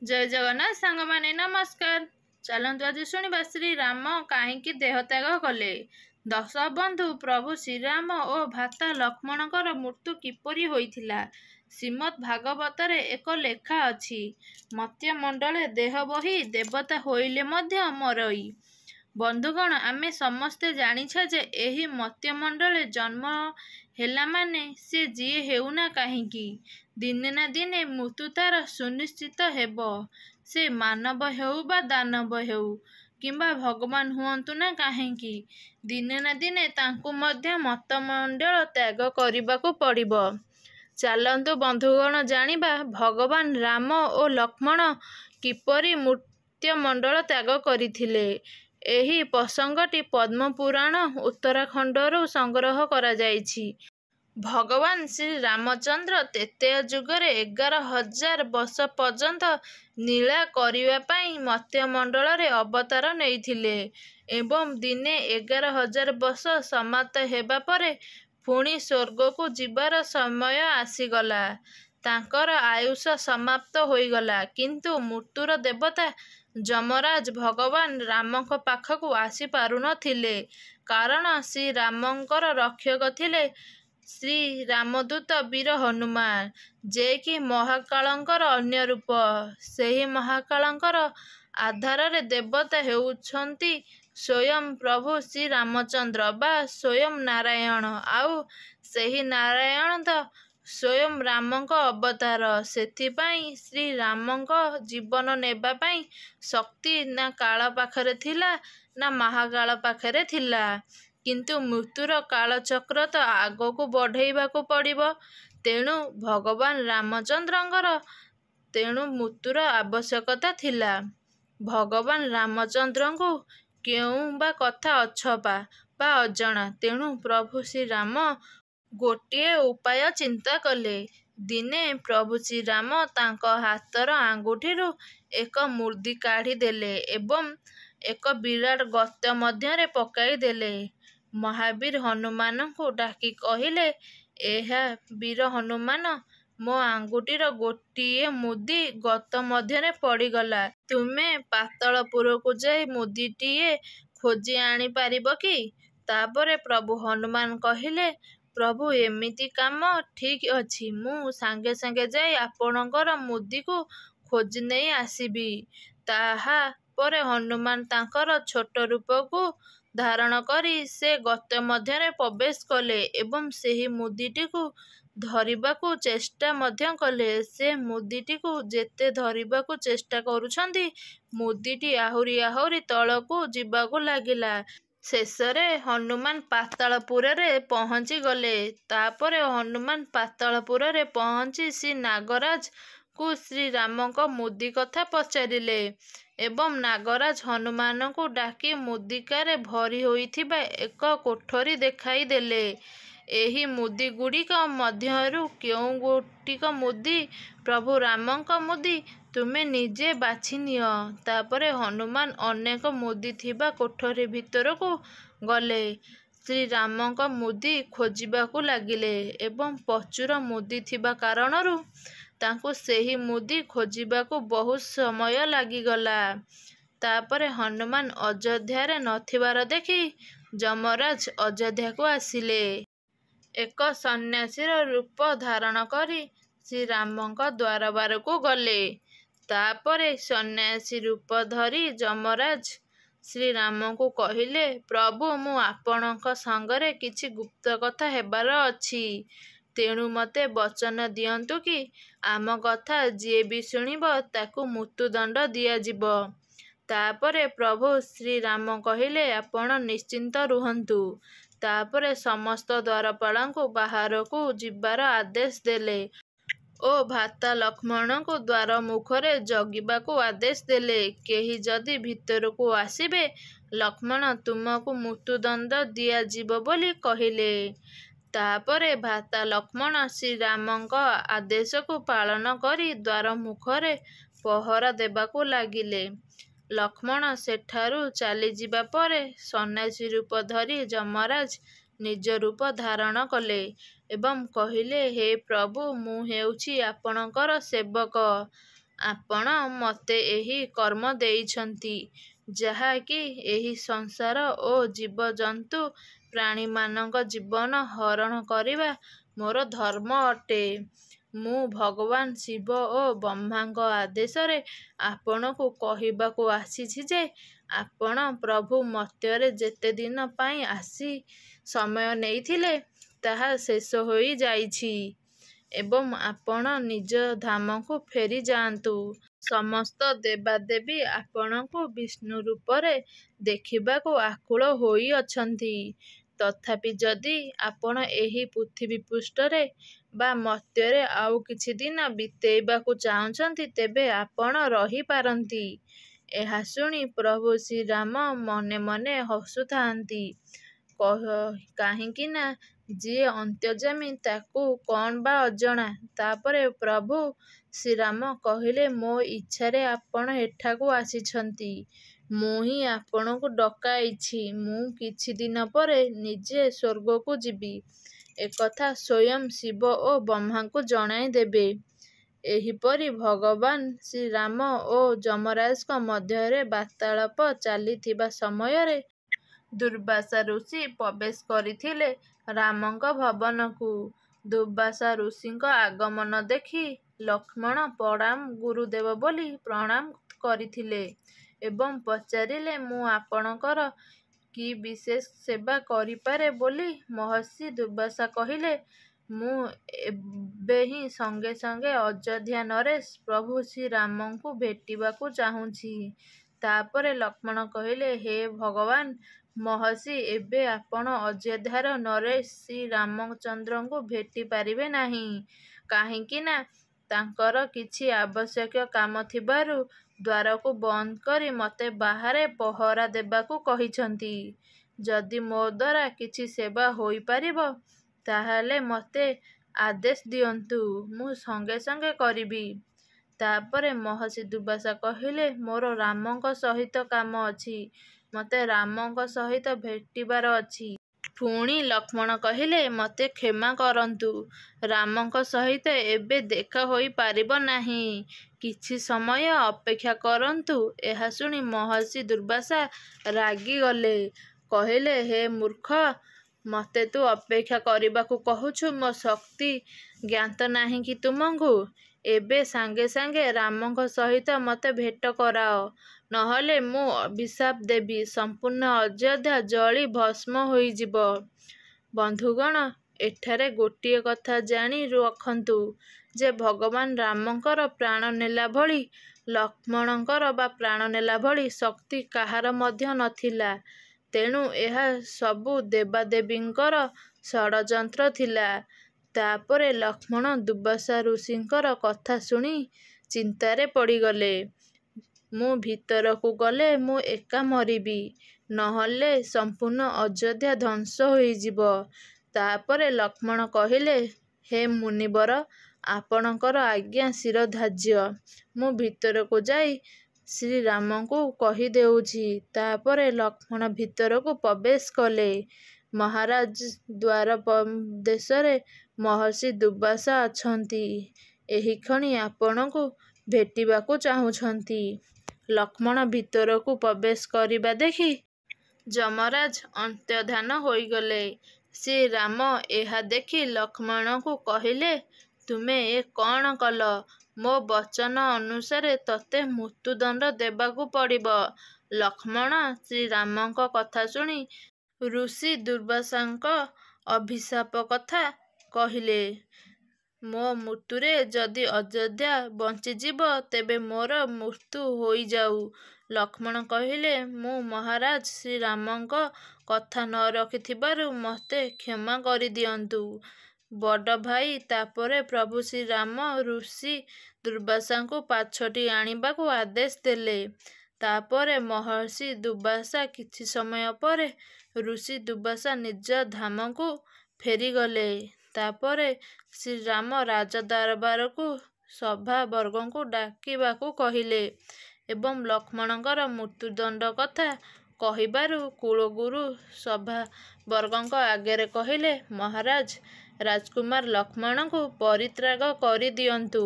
जय जगन्नाथ सांगमाने नमस्कार। चलतु आज शुणा श्रीराम कहीं देहत्याग कले। दशबंधु प्रभु श्रीराम और भ्राता लक्ष्मणकर मृत्यु किपरि होइथिला। श्रीमद् भागवतरे एक लेखा अछि, मत्यमंडले देह बही देवता होइले मध्य मरई। बंधुगण, आमे समस्ते जानिछा जे एही मत्यमंडले जन्म हेला माने से जिए हेउना काहींकी दिने ना दिने मृत्यु तार सुनिश्चित हेब। से मानव हेउ बा दानव हेउ किंबा भगवान हुअंतु ना काहींकी दिने ना दिने तांकु मध्य मतमंडल त्याग करिबाकु पड़िब। चालंतु बंधुगण जानिबा भगवान राम और लक्ष्मण किपरि मृत्युमंडल त्याग करिथिले। एही प्रसंगटी पद्म पुराण उत्तराखंडरू संग्रह करा जाइछि। भगवान श्री रामचंद्र त्रेतया जुगरे 11,000 वर्ष पर्यंत लीला करिवा पई मत्यमंडलरे अवतार नेइथिले एवं दिने 11,000 वर्ष समाप्त हेबा परे पुणी स्वर्गकु जिबार समय आसीगला। तांकर आयुष समाप्त होइगला, किंतु मृत्युर देवता यमराज भगवान रामक पाखकु आसी पारु नथिले, कारण श्री रामंकर रक्षक थिले श्री रामदूत वीर हनुमान, जे कि महाकालंकर अन्य रूप। सेही महाकालंकर आधार देवता हेउछंती स्वयं प्रभु श्री रामचंद्र बा स्वयं नारायण। आउ सेही नारायण तो स्वयं रामंक अवतार। सेथिपाई श्री रामंक जीवन नेबा पाई शक्ति ना काल पाखरे थिला ना महाकाल पाखरे थिला, किंतु मृत्युर कालचक्र तो आगकु बढ़ेइबाकु पड़िब। तेणु भगवान रामचंद्रंकर तेणु मृत्युर आवश्यकता थिला। भगवान रामचंद्रंकु केउं बा कथा अछपा बा अजणा, तेणु प्रभु श्री राम गोटिए उपाय चिंता कले। दिने प्रभु श्री राम तांक हातर आंगुठीरू एक मुर्दी काढ़ी देले एवं एक विराट गत्य मध्यरे पकाई देले। महावीर हनुमान को डाकी कहिले, एहा वीर हनुमान, मो आंगुठीर गोटिए मुदी गत मध्यरे पड़ीगला। तुमे पातालपुर को जाई मुदीटीए खोजी आनी पारिब कि? तापरे प्रभु हनुमान कहिले, प्रभु एमिति काम ठीक अछि, मु सांगे सांगे जाई आपणकर मुदी को खोजी नहीं आसीबी। ताहा परे हनुमान तांकर छोट रूप को धारण करी से गत्य मध्यरे प्रवेश कले एवं सेही मुदीटी को धरिबाकू चेष्टा मध्य कले। से मुदीटी को जेते धरिबाकू चेष्टा करुछंती, मुदीटी आहुरी आहुरी तळकू जिबाकू लागिला। शेषरे हनुमान पातालपुरे पहुंची गले। तापरे हनुमान पातालपुरे पहुंची श्री नागराज को श्री रामक मुदी कथा पचारिले एवं नागराज हनुमान को डाकी मुदिकारे भरी होइथिबा एक कोठरी देखाई देले। एही मुदी गुड़िक मध्यरु केउं गोटिक मुदी प्रभु रामंक मुदी, तुमे निजे बाछि नियो। तापरे हनुमान अनेक मुदी थिबा कोठरी भितरकू गले, श्री रामंक मुदी खोजिबाकू लागिले एवं प्रचुर मुदी थिबा कारणरू तांकू सेही मुदी खोजिबाकू बहुत समय लागिगला। तापरे हनुमान अयोध्यारे नथिबार देखि यमराज अयोध्या को आसिले। एक सन्यासीर रूप धारण करी श्री रामंक द्वारबार को गले। तापरे सन्यासी रूप धरी यमराज श्री राम को कहिले, प्रभु मु आपणक संगरे किछि गुप्त कथा हेबार अछि, तेणु मते वचन दियंतु कि आम कथा जे भी शुणिब ताकू मृत्युदंड दियाजिब। तापरे प्रभु श्री राम कहिले, आपण निश्चिंत रुहंतु। तापरे समस्त द्वारपालंकु बाहरकू जिबार आदेश देले ओ भ्राता लक्ष्मण को द्वार मुखरे जगिबाकू आदेश देले। केही जदि भितरकू आसिबे, लक्ष्मण तुमको मृत्युदंड दियाजिब बोली कहिले। तापरे भ्राता लक्ष्मण श्री रामंक आदेश को पालन करी द्वार मुखरे पहरा देबाकू लागिले। लक्ष्मण सेठारू चली जिबा परे सन्यासी रूप धरी यमराज निज रूप धारण कले एवं कहिले, हे प्रभु मु हेउछि आपणकर सेवक, ଆପଣ ମୋତେ ଏହି କର୍ମ ଦେଇଛନ୍ତି, ଯାହାକି ଏହି ସଂସାର ଓ ଜୀବଜନ୍ତୁ ପ୍ରାଣୀମାନଙ୍କ ଜୀବନ ହରଣ କରିବା ମୋର ଧର୍ମ ଅଟେ। ମୁଁ ଭଗବାନ ଶିବ ଓ ବ୍ରହ୍ମାଙ୍କ ଆଦେଶରେ ଆପଣଙ୍କୁ କହିବାକୁ ଆସିଛି ଯେ ଆପଣ ପ୍ରଭୁ ମର୍ତ୍ତ୍ୟରେ ଯେତେ ଦିନ ପାଇଁ ଆସି ସମୟ ନେଇଥିଲେ, ତାହା ଶେଷ ହୋଇଯାଇଛି ଏବଂ ଆପଣ ନିଜ ଧାମକୁ ଫେରି ଯାଆନ୍ତୁ। ସମସ୍ତ ଦେବାଦେବୀ ଆପଣଙ୍କୁ ବିଷ୍ଣୁ ରୂପରେ ଦେଖିବାକୁ ଆକୁଳ ହୋଇଅଛନ୍ତି। ତଥାପି ଯଦି ଆପଣ ଏହି ପୃଥିବୀ ପୃଷ୍ଠରେ ବା ମର୍ତ୍ତ୍ୟରେ ଆଉ କିଛି ଦିନ ବିତେଇବାକୁ ଚାହୁଁଛନ୍ତି, ତେବେ ଆପଣ ରହିପାରନ୍ତି। ଏହା ଶୁଣି ପ୍ରଭୁ ଶ୍ରୀରାମ ମନେ ମନେ ହସୁଥାନ୍ତି, କାହିଁକି ନା ଯିଏ ଅନ୍ତର୍ଯ୍ୟାମୀ ତାକୁ କ'ଣ ବା ଅଜଣା। ତାପରେ ପ୍ରଭୁ ଶ୍ରୀରାମ କହିଲେ, ମୋ ଇଚ୍ଛାରେ ଆପଣ ଏଠାକୁ ଆସିଛନ୍ତି। ମୁଁ ହିଁ ଆପଣଙ୍କୁ ଡକାଇଛି। ମୁଁ କିଛି ଦିନ ପରେ ନିଜେ ସ୍ୱର୍ଗକୁ ଯିବି, ଏକଥା ସ୍ୱୟଂ ଶିବ ଓ ବ୍ରହ୍ମାଙ୍କୁ ଜଣାଇ ଦେବେ। ଏହିପରି ଭଗବାନ ଶ୍ରୀରାମ ଓ ଯମରାଜଙ୍କ ମଧ୍ୟରେ ବାର୍ତ୍ତାଳାପ ଚାଲିଥିବା ସମୟରେ ଦୁର୍ବାସା ଋଷି ପ୍ରବେଶ କରିଥିଲେ ରାମଙ୍କ ଭବନକୁ। ଦୁର୍ବାସା ଋଷିଙ୍କ ଆଗମନ ଦେଖି ଲକ୍ଷ୍ମଣ ପ୍ରଣାମ ଗୁରୁଦେବ ବୋଲି ପ୍ରଣାମ କରିଥିଲେ ଏବଂ ପଚାରିଲେ, ମୁଁ ଆପଣଙ୍କର କି ବିଶେଷ ସେବା କରିପାରେ ବୋଲି ମହର୍ଷି ଦୁର୍ବାସା କହିଲେ, ମୁଁ ଏବେ ହିଁ ସଙ୍ଗେ ସଙ୍ଗେ ଅଯୋଧ୍ୟା ନରେଶ ପ୍ରଭୁ ଶ୍ରୀରାମଙ୍କୁ ଭେଟିବାକୁ ଚାହୁଁଛି। ତାପରେ ଲକ୍ଷ୍ମଣ କହିଲେ, ହେ ଭଗବାନ ମହର୍ଷି, ଏବେ ଆପଣ ଅଯୋଧ୍ୟାର ନରେଶ ଶ୍ରୀରାମଚନ୍ଦ୍ରଙ୍କୁ ଭେଟି ପାରିବେ ନାହିଁ, କାହିଁକି ନା ତାଙ୍କର କିଛି ଆବଶ୍ୟକ କାମ ଥିବାରୁ ଦ୍ୱାରକୁ ବନ୍ଦ କରି ମୋତେ ବାହାରେ ପହରା ଦେବାକୁ କହିଛନ୍ତି। ଯଦି ମୋ ଦ୍ୱାରା କିଛି ସେବା ହୋଇପାରିବ, ତାହେଲେ ମୋତେ ଆଦେଶ ଦିଅନ୍ତୁ, ମୁଁ ସଙ୍ଗେ ସଙ୍ଗେ କରିବି। ତାପରେ ମହର୍ଷି ଦୁର୍ବାସା କହିଲେ, ମୋର ରାମଙ୍କ ସହିତ କାମ ଅଛି, ମୋତେ ରାମଙ୍କ ସହିତ ଭେଟିବାର ଅଛି। ପୁଣି ଲକ୍ଷ୍ମଣ କହିଲେ, ମୋତେ କ୍ଷମା କରନ୍ତୁ, ରାମଙ୍କ ସହିତ ଏବେ ଦେଖା ହୋଇପାରିବ ନାହିଁ, କିଛି ସମୟ ଅପେକ୍ଷା କରନ୍ତୁ। ଏହା ଶୁଣି ମହର୍ଷି ଦୁର୍ବାସା ରାଗିଗଲେ। କହିଲେ, ହେ ମୂର୍ଖ, ମୋତେ ତୁ ଅପେକ୍ଷା କରିବାକୁ କହୁଛୁ? ମୋ ଶକ୍ତି ଜ୍ଞାତ ନାହିଁ କି ତୁମକୁ? ଏବେ ସାଙ୍ଗେ ସାଙ୍ଗେ ରାମଙ୍କ ସହିତ ମୋତେ ଭେଟ କରାଅ, ନହେଲେ ମୁଁ ଅଭିଶାପ ଦେବି, ସମ୍ପୂର୍ଣ୍ଣ ଅଯୋଧ୍ୟା ଜଳି ଭସ୍ମ ହୋଇଯିବ। ବନ୍ଧୁଗଣ, ଏଠାରେ ଗୋଟିଏ କଥା ଜାଣି ରଖନ୍ତୁ ଯେ ଭଗବାନ ରାମଙ୍କର ପ୍ରାଣ ନେଲା ଭଳି ଲକ୍ଷ୍ମଣଙ୍କର ବା ପ୍ରାଣ ନେଲା ଭଳି ଶକ୍ତି କାହାର ମଧ୍ୟ ନଥିଲା। ତେଣୁ ଏହା ସବୁ ଦେବାଦେବୀଙ୍କର ଷଡ଼ଯନ୍ତ୍ର ଥିଲା। ତାପରେ ଲକ୍ଷ୍ମଣ ଦୁର୍ବାସା ଋଷିଙ୍କର କଥା ଶୁଣି ଚିନ୍ତାରେ ପଡ଼ିଗଲେ। ମୁଁ ଭିତରକୁ ଗଲେ ମୁଁ ଏକା ମରିବି, ନହେଲେ ସମ୍ପୂର୍ଣ୍ଣ ଅଯୋଧ୍ୟା ଧ୍ୱଂସ ହୋଇଯିବ। ତାପରେ ଲକ୍ଷ୍ମଣ କହିଲେ, ହେ ମୁନିବର, ଆପଣଙ୍କର ଆଜ୍ଞା ଶିରଧାର୍ଯ୍ୟ। ମୁଁ ଭିତରକୁ ଯାଇ ଶ୍ରୀରାମଙ୍କୁ କହିଦେଉଛି। ତାପରେ ଲକ୍ଷ୍ମଣ ଭିତରକୁ ପ୍ରବେଶ କଲେ। ମହାରାଜ, ଦ୍ୱାର ଦେଶରେ ମହର୍ଷି ଦୁର୍ବାସା ଅଛନ୍ତି, ଏହିକ୍ଷଣି ଆପଣଙ୍କୁ ଭେଟିବାକୁ ଚାହୁଁଛନ୍ତି। ଲକ୍ଷ୍ମଣ ଭିତରକୁ ପ୍ରବେଶ କରିବା ଦେଖି ଯମରାଜ ଅନ୍ତର୍ଦ୍ଧାନ ହୋଇଗଲେ। ଶ୍ରୀରାମ ଏହା ଦେଖି ଲକ୍ଷ୍ମଣଙ୍କୁ କହିଲେ, ତୁମେ ଏ କ'ଣ କଲ? ମୋ ବଚନ ଅନୁସାରେ ତୋତେ ମୃତ୍ୟୁଦଣ୍ଡ ଦେବାକୁ ପଡ଼ିବ। ଲକ୍ଷ୍ମଣ ଶ୍ରୀରାମଙ୍କ କଥା ଶୁଣି ଋଷି ଦୁର୍ବାସାଙ୍କ ଅଭିଶାପ କଥା କହିଲେ, ମୋ ମୃତ୍ୟୁରେ ଯଦି ଅଯୋଧ୍ୟା ବଞ୍ଚିଯିବ, ତେବେ ମୋର ମୃତ୍ୟୁ ହୋଇଯାଉ। ଲକ୍ଷ୍ମଣ କହିଲେ, ମୁଁ ମହାରାଜ ଶ୍ରୀରାମଙ୍କ କଥା ନ ରଖିଥିବାରୁ ମୋତେ କ୍ଷମା କରିଦିଅନ୍ତୁ, ବଡ଼ ଭାଇ। ତାପରେ ପ୍ରଭୁ ଶ୍ରୀରାମ ଋଷି ଦୁର୍ବାସାଙ୍କୁ ପାଛୋଟି ଆଣିବାକୁ ଆଦେଶ ଦେଲେ। ତାପରେ ମହର୍ଷି ଦୁର୍ବାସା କିଛି ସମୟ ପରେ ଋଷି ଦୁର୍ବାସା ନିଜ ଧାମକୁ ଫେରିଗଲେ। ତାପରେ ଶ୍ରୀରାମ ରାଜଦରବାରକୁ ସଭାବର୍ଗଙ୍କୁ ଡାକିବାକୁ କହିଲେ ଏବଂ ଲକ୍ଷ୍ମଣଙ୍କର ମୃତ୍ୟୁଦଣ୍ଡ କଥା କହିବାରୁ କୁଳଗୁରୁ ସଭାବର୍ଗଙ୍କ ଆଗରେ କହିଲେ, ମହାରାଜ, ରାଜକୁମାର ଲକ୍ଷ୍ମଣଙ୍କୁ ପରିତ୍ୟାଗ କରିଦିଅନ୍ତୁ।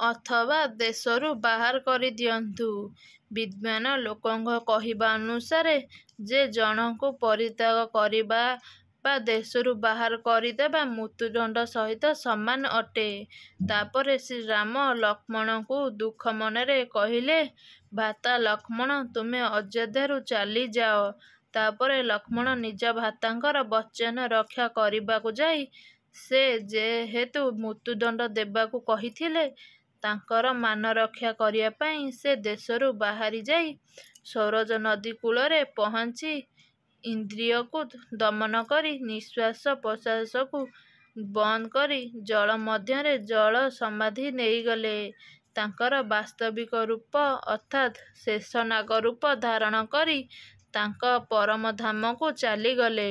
ଅଥବା ଦେଶରୁ ବାହାର କରିଦିଅନ୍ତୁ। ବିଦ୍ୱାନ ଲୋକଙ୍କ କହିବା ଅନୁସାରେ ଯେ ଜଣଙ୍କୁ ପରିତ୍ୟାଗ କରିବା ବା ଦେଶରୁ ବାହାର କରିଦେବା ମୃତ୍ୟୁଦଣ୍ଡ ସହିତ ସମାନ ଅଟେ। ତାପରେ ଶ୍ରୀରାମ ଲକ୍ଷ୍ମଣଙ୍କୁ ଦୁଃଖ ମନରେ କହିଲେ, ଭ୍ରାତା ଲକ୍ଷ୍ମଣ, ତୁମେ ଅଯୋଧ୍ୟାରୁ ଚାଲିଯାଅ। ତାପରେ ଲକ୍ଷ୍ମଣ ନିଜ ଭ୍ରାତାଙ୍କର ବଚନ ରକ୍ଷା କରିବାକୁ ଯାଇ ସେ ଯେହେତୁ ମୃତ୍ୟୁଦଣ୍ଡ ଦେବାକୁ କହିଥିଲେ, ତାଙ୍କର ମାନ ରକ୍ଷା କରିବା ପାଇଁ ସେ ଦେଶରୁ ବାହାରି ଯାଇ ସରୋଜ ନଦୀ କୂଳରେ ପହଞ୍ଚି ଇନ୍ଦ୍ରିୟକୁ ଦମନ କରି ନିଶ୍ୱାସ ପ୍ରଶ୍ୱାସକୁ ବନ୍ଦ କରି ଜଳ ମଧ୍ୟରେ ଜଳ ସମାଧି ନେଇଗଲେ। ତାଙ୍କର ବାସ୍ତବିକ ରୂପ ଅର୍ଥାତ୍ ଶେଷନାଗ ରୂପ ଧାରଣ କରି ତାଙ୍କ ପରମଧାମକୁ ଚାଲିଗଲେ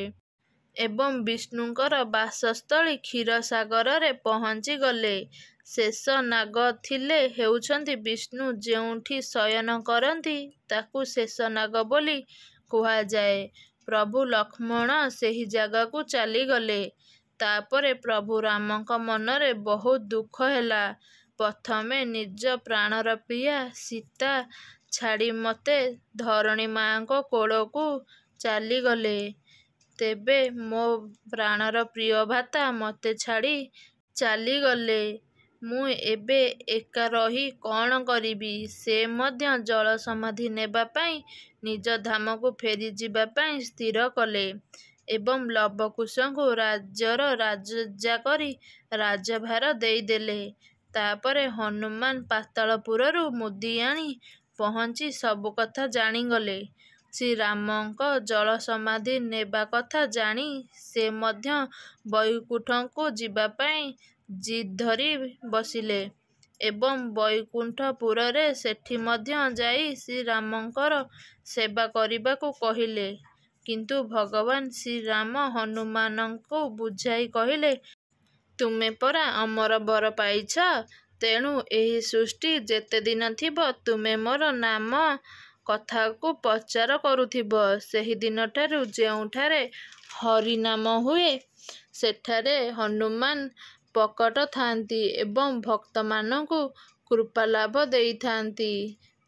ଏବଂ ବିଷ୍ଣୁଙ୍କର ବାସସ୍ଥଳୀ କ୍ଷୀରସାଗରରେ ପହଞ୍ଚିଗଲେ। ଶେଷନାଗ ଥିଲେ ହେଉଛନ୍ତି ବିଷ୍ଣୁ ଯେଉଁଠି ଶୟନ କରନ୍ତି ତାକୁ ଶେଷନାଗ ବୋଲି କୁହାଯାଏ। ପ୍ରଭୁ ଲକ୍ଷ୍ମଣ ସେହି ଜାଗାକୁ ଚାଲିଗଲେ। ତାପରେ ପ୍ରଭୁ ରାମଙ୍କ ମନରେ ବହୁତ ଦୁଃଖ ହେଲା। ପ୍ରଥମେ ନିଜ ପ୍ରାଣର ପ୍ରିୟା ସୀତା ଛାଡ଼ି ମୋତେ ଧରଣୀ ମାଙ୍କ କୋଳକୁ ଚାଲିଗଲେ। ତେବେ ମୋ ପ୍ରାଣର ପ୍ରିୟ ଭ୍ରାତା ମୋତେ ଛାଡ଼ି ଚାଲିଗଲେ। ମୁଁ ଏବେ ଏକା ରହି କ'ଣ କରିବି? ସେ ମଧ୍ୟ ଜଳ ସମାଧି ନେବା ପାଇଁ ନିଜ ଧାମକୁ ଫେରିଯିବା ପାଇଁ ସ୍ଥିର କଲେ ଏବଂ ଲବକୁଶଙ୍କୁ ରାଜ୍ୟର ରାଜା କରି ରାଜ୍ୟଭାର ଦେଇଦେଲେ। ତାପରେ ହନୁମାନ ପାତାଳପୁରରୁ ମୁଦି ଆଣି ପହଞ୍ଚି ସବୁ କଥା ଜାଣିଗଲେ। ଶ୍ରୀରାମଙ୍କ ଜଳ ସମାଧି ନେବା କଥା ଜାଣି ସେ ମଧ୍ୟ ବୈକୁଣ୍ଠକୁ ଯିବା ପାଇଁ ଜିଦ୍ ଧରି ବସିଲେ ଏବଂ ବୈକୁଣ୍ଠପୁରରେ ସେଠି ମଧ୍ୟ ଯାଇ ଶ୍ରୀରାମଙ୍କର ସେବା କରିବାକୁ କହିଲେ। କିନ୍ତୁ ଭଗବାନ ଶ୍ରୀରାମ ହନୁମାନଙ୍କୁ ବୁଝାଇ କହିଲେ, ତୁମେ ପରା ଅମର ବର ପାଇଛ, ତେଣୁ ଏହି ସୃଷ୍ଟି ଯେତେଦିନ ଥିବ ତୁମେ ମୋର ନାମ କଥାକୁ ପ୍ରଚାର କରୁଥିବ। ସେହିଦିନଠାରୁ ଯେଉଁଠାରେ ହରିନାମ ହୁଏ ସେଠାରେ ହନୁମାନ ପ୍ରକଟ ଥାନ୍ତି ଏବଂ ଭକ୍ତମାନଙ୍କୁ କୃପାଲାଭ ଦେଇଥାନ୍ତି।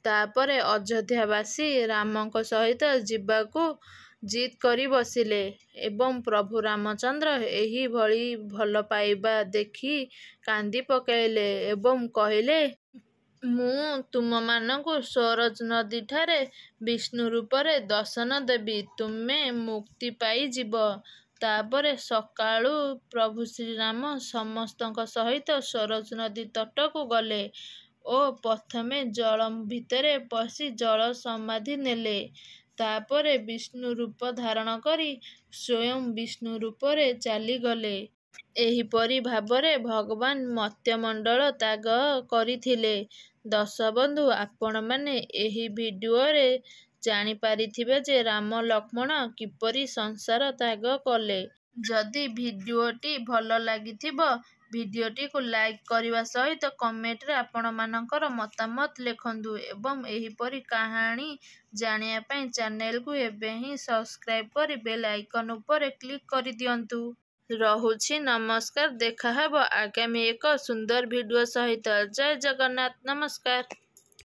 ତାପରେ ଅଯୋଧ୍ୟାବାସୀ ରାମଙ୍କ ସହିତ ଯିବାକୁ ଜିଦ୍ କରି ବସିଲେ ଏବଂ ପ୍ରଭୁ ରାମଚନ୍ଦ୍ର ଏହିଭଳି ଭଲ ପାଇବା ଦେଖି କାନ୍ଦି ପକାଇଲେ ଏବଂ କହିଲେ, ମୁଁ ତୁମମାନଙ୍କୁ ସରୋଜ ନଦୀଠାରେ ବିଷ୍ଣୁ ରୂପରେ ଦର୍ଶନ ଦେବି, ତୁମେ ମୁକ୍ତି ପାଇଯିବ। ତାପରେ ସକାଳୁ ପ୍ରଭୁ ଶ୍ରୀରାମ ସମସ୍ତଙ୍କ ସହିତ ସରୋଜ ନଦୀ ତଟକୁ ଗଲେ ଓ ପ୍ରଥମେ ଜଳ ଭିତରେ ପଶି ଜଳ ସମାଧି ନେଲେ। ତାପରେ ବିଷ୍ଣୁ ରୂପ ଧାରଣ କରି ସ୍ୱୟଂ ବିଷ୍ଣୁ ରୂପରେ ଚାଲିଗଲେ। ଏହିପରି ଭାବରେ ଭଗବାନ ମର୍ତ୍ତ୍ୟମଣ୍ଡଳ ତ୍ୟାଗ କରିଥିଲେ। ଦର୍ଶକବନ୍ଧୁ, ଆପଣମାନେ ଏହି ଭିଡ଼ିଓରେ ଜାଣିପାରିଥିବେ ଯେ ରାମ ଲକ୍ଷ୍ମଣ କିପରି ସଂସାର ତ୍ୟାଗ କଲେ। ଯଦି ଭିଡ଼ିଓଟି ଭଲ ଲାଗିଥିବ ଭିଡ଼ିଓଟିକୁ ଲାଇକ୍ କରିବା ସହିତ କମେଣ୍ଟରେ ଆପଣମାନଙ୍କର ମତାମତ ଲେଖନ୍ତୁ ଏବଂ ଏହିପରି କାହାଣୀ ଜାଣିବା ପାଇଁ ଚ୍ୟାନେଲକୁ ଏବେ ହିଁ ସବସ୍କ୍ରାଇବ୍ କରି ବେଲ୍ ଆଇକନ୍ ଉପରେ କ୍ଲିକ୍ କରିଦିଅନ୍ତୁ। ରହୁଛି, ନମସ୍କାର। ଦେଖାହେବ ଆଗାମୀ ଏକ ସୁନ୍ଦର ଭିଡ଼ିଓ ସହିତ। ଜୟ ଜଗନ୍ନାଥ। ନମସ୍କାର।